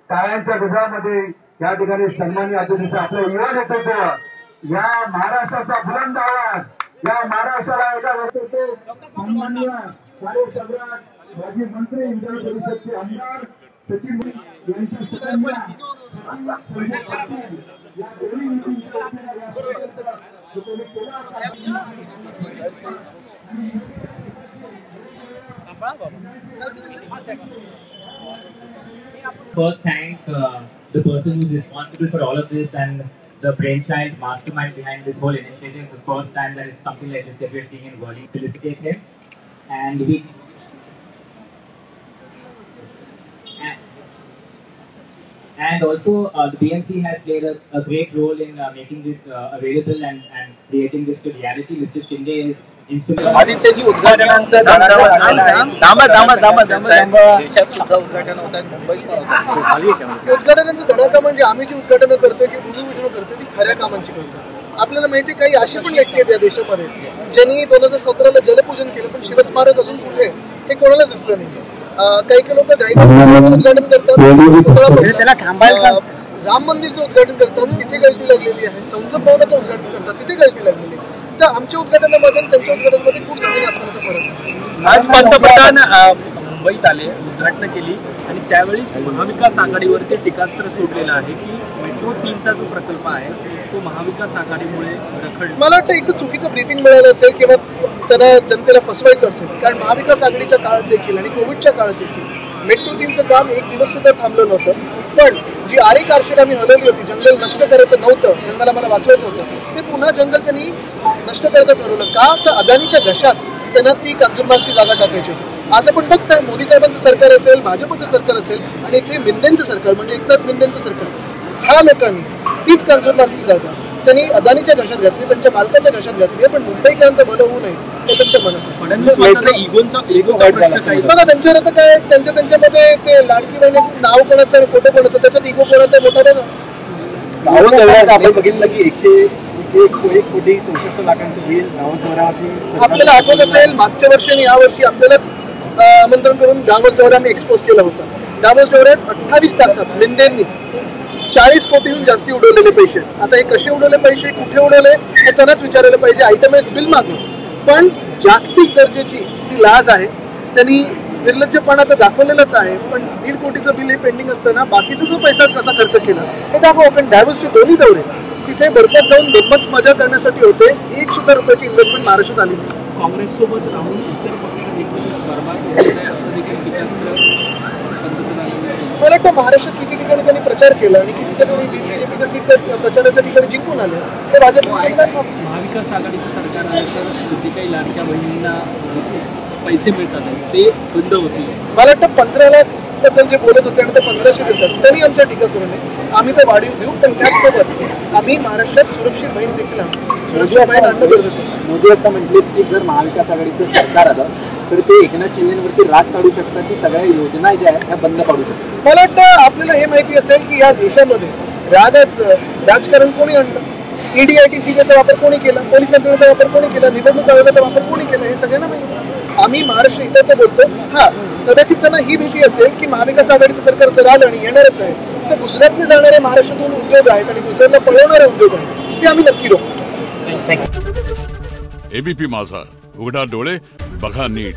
टाळ्यांच्या गजरामध्ये या ठिकाणी सन्माननीय अतिथीचं आपलं युवा नेतृत्व, या महाराष्ट्राचा बुलंद आवाज, या महाराष्ट्राला एका नेतृत्व सन्माननीय कार्यसम्राट माजी मंत्री विधान परिषदचे आमदार सचिन यांच्या सगळ्यांना या दोन्ही नीतींच्या वतीने या स्पर्धेचा जो कोणी केला First, thank the person who is responsible for all of this and the brainchild mastermind behind this whole initiative. The first time that is something like this that we are seeing in Worli. Felicitate him, and also the BMC has played a great role in making this available and creating this to reality. Mr. Shinde is आदित्यजी उद्घाटनांचं देशात सुद्धा उद्घाटन होत आहे, मुंबईत उद्घाटनांचा धडाका म्हणजे आम्ही जी उद्घाटन करतोय की भूमिपूजन करतोय ती खऱ्या कामांची करतोय. आपल्याला माहिती काही अशी पण व्यक्ती आहेत या देशामध्ये ज्यांनी 2017ला जलपूजन केलं, पण शिवस्मारक अजून कुठे हे कोणालाच दिसलं नाही. काही लोक उद्घाटन करतात, राम मंदिरचं उद्घाटन करतात, तिथे गळती लागलेली आहे. संसद भवनाचं उद्घाटन करतात, तिथे गळती लागलेली आहे. तर आमच्या उद्घाटनामध्ये आणि त्यांच्या उद्घाटनामध्ये खूप जमीन आसमानाचा फरक आहे. आज पंतप्रधान मुंबईत आले, उद्घाटन केली आणि त्यावेळी महाविकास आघाडीवरती टीकास्त्र सोडलेलं आहे की मेट्रो 3चा जो प्रकल्प आहे तो महाविकास आघाडीमुळे रखडला. मला वाटतं एक चुकीचं ब्रीफिंग मिळालं असेल किंवा त्यांना जनतेला फसवायचं असेल, कारण महाविकास आघाडीच्या काळात देखील आणि कोविडच्या काळात देखील मेट्रो 3चं काम एक दिवस सुद्धा थांबलं नव्हतं. पण जी आरे कारशेड आम्ही हलवली होती, जंगल नष्ट करायचं नव्हतं, जंगल आम्हाला वाचवायचं होतं, ते पुन्हा जंगल त्यांनी नष्ट करायचं ठरवलं. का तर अदानीच्या घशात त्यांना ती कंझ्युमरची जागा टाकायची होती. आज आपण बघताय मोदी साहेबांचं सरकार असेल, भाजपचं सरकार असेल आणि इथे मिंदेंचं सरकार म्हणजे एकनाथ मिंदेंचं सरकार, ह्या लोकांनी तीच कंझ्युमरची जागा त्यांनी अदानीच्या घशात घातली, त्यांच्या मालकाच्या घशात घातली. पण मुंबईकरांचं भलं होऊ नये हे त्यांच्या मनात. बघा त्यांच्यावर आता काय त्यांच्यामध्ये ते लाडकी बहिणी नाव कोणाचं आणि फोटो कोणाचं, त्याच्यात इगो कोणाचा मोठा बघा. आपण बघितलं की 1,64 लाखांचं बिल गावात आपल्याला आठवत असेल मागच्या वर्षी आणि या वर्षी आपल्यालाच आमंत्रण करून डावोस दौऱ्याने एक्सपोज केला होता. डावोस दौऱ्यात 28 तासात मिंदेंनी 40 कोटीहून जास्ती उडवलेले पैसे. आता हे कसे उडवले पैसे, कुठे उडवले हे त्यांनाच विचारायला पाहिजे. आयटमाइज बिल मागून, पण जागतिक दर्जाची ती लाज आहे. त्यांनी निर्लज्जपणा तर दाखवलेलाच आहे, पण 1.5 कोटीचं बिल हे पेंडिंग असताना बाकीचा जो पैसा कसा खर्च केला हे दाखवा. कारण डायव्हर्सचे दोन्ही दौरे तिथे बर्फात जाऊन गंमत मजा करण्यासाठी होते. 1 सुद्धा रुपयाची इन्व्हेस्टमेंट महाराष्ट्रात आली नाही. काँग्रेससोबत राहून इतर पक्ष देखील बर्बाद होत आहे असं देखील मला वाटतं महाराष्ट्रात किती ठिकाणी त्यांनी प्रचार केला आणि किती ठिकाणी बीजेपीच्या सीट प्रचाराच्या ठिकाणी जिंकून आले. ते भाजप महाविकास आघाडीचं सरकार आलं तर जे काही लाडक्या बहिणींना पैसे मिळतात ते बंद होतील. मला वाटतं 15 लाख बद्दल जे बोलत होते आणि ते 1500 देतात तरी आमच्या टीका करू नये. आम्ही तर वाढीव देऊ, पण त्याचसोबत आम्ही महाराष्ट्रात सुरक्षित बहीण देखील आणू. सुरक्षित बहीण आणणं गरजेचं आहे. मोदी असं म्हटले की जर महाविकास आघाडीचं सरकार आलं तर ते एकनाथ शिंदेवरती राग काढू शकतात की सगळ्या योजना ज्या आहेत त्या बंद पाडू शकतात. मला वाटतं आपल्याला हे माहिती असेल की या देशामध्ये रागाचं राजकारण कोणी आणलं, EDITCचा वापर कोणी केला, पोलीस यंत्रणेचा वापर कोणी केला, निवडणूक आयोगाचा वापर कोणी केला हे सगळ्यांना माहिती. आम्ही महाराष्ट्र हिताचं बोलतो. हा, कदाचित त्यांना ही भीती असेल की महाविकास आघाडीचं सरकार जर आलं आणि येणारच आहे तर गुजरातले जाणारे महाराष्ट्रातून उद्योग आहेत आणि गुजरातला पळवणारे उद्योग आहेत ते आम्ही नक्की रोखू. ABP माझा, उघडा डोळे बघा नीट.